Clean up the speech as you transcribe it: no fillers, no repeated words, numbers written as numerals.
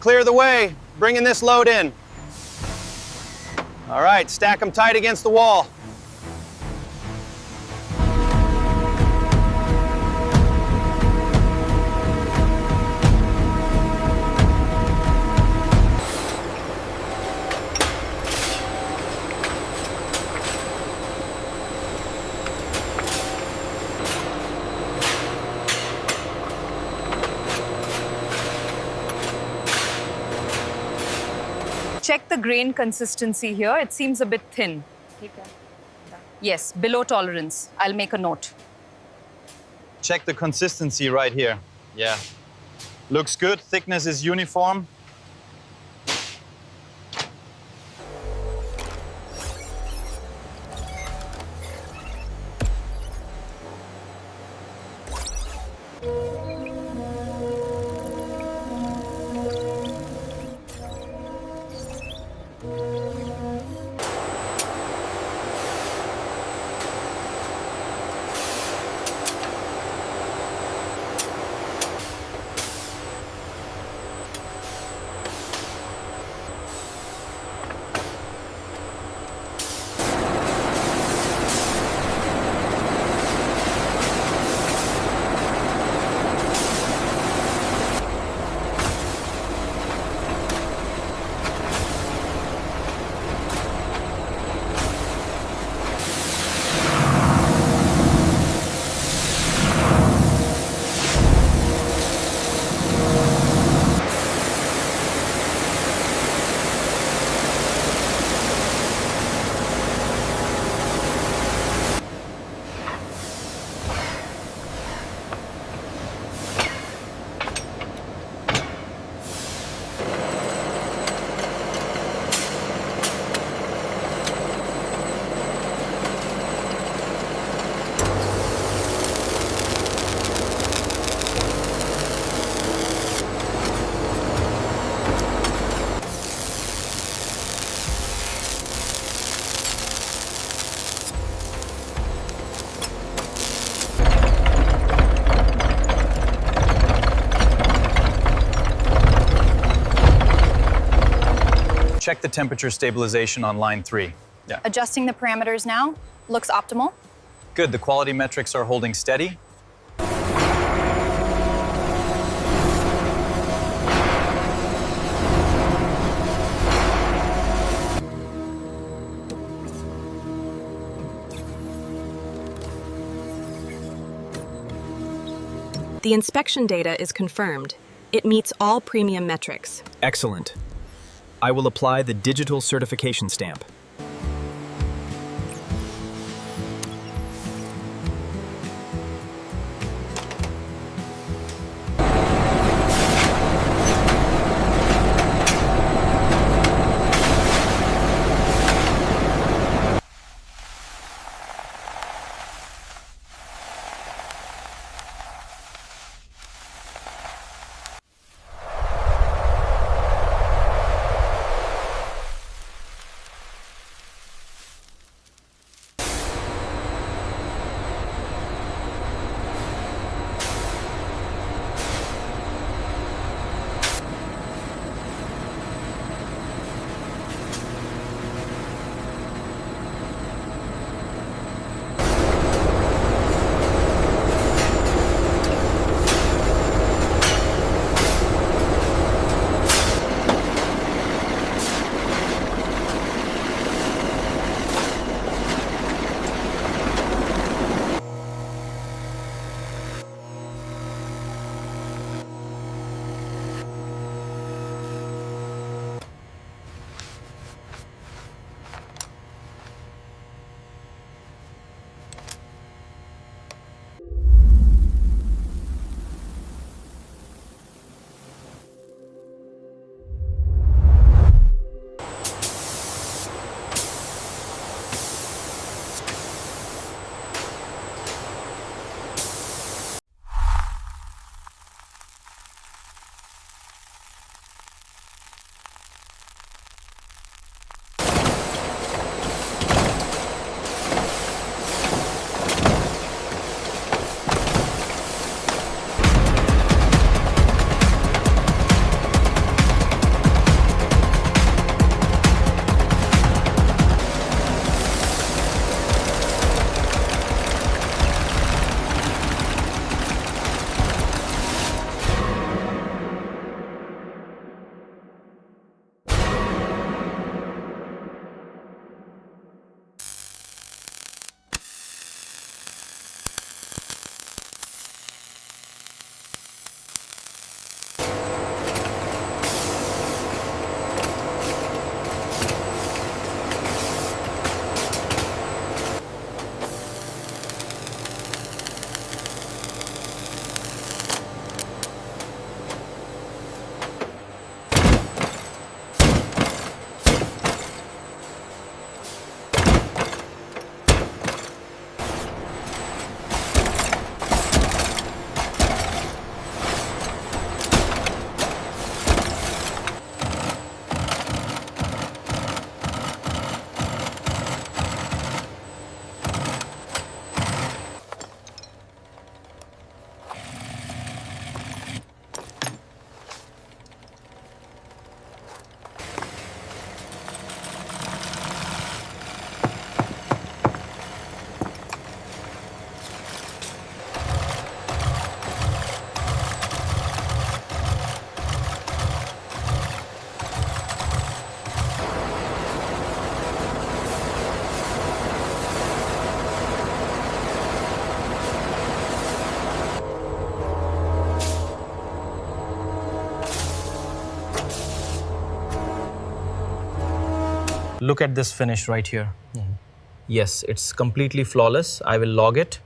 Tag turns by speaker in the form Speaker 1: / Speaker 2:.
Speaker 1: Clear the way. Bringing this load in. All right, stack them tight against the wall.
Speaker 2: Check the grain consistency here. It seems a bit thin. Yes, below tolerance. I'll make a note.
Speaker 1: Check the consistency right here. Yeah. Looks good. Thickness is uniform. Check the temperature stabilization on line 3. Yeah.
Speaker 3: Adjusting the parameters now. Looks optimal.
Speaker 1: Good. The quality metrics are holding steady.
Speaker 4: The inspection data is confirmed. It meets all premium metrics.
Speaker 5: Excellent. I will apply the digital certification stamp.
Speaker 6: Look at this finish right here.
Speaker 5: Yes, it's completely flawless. I will log it.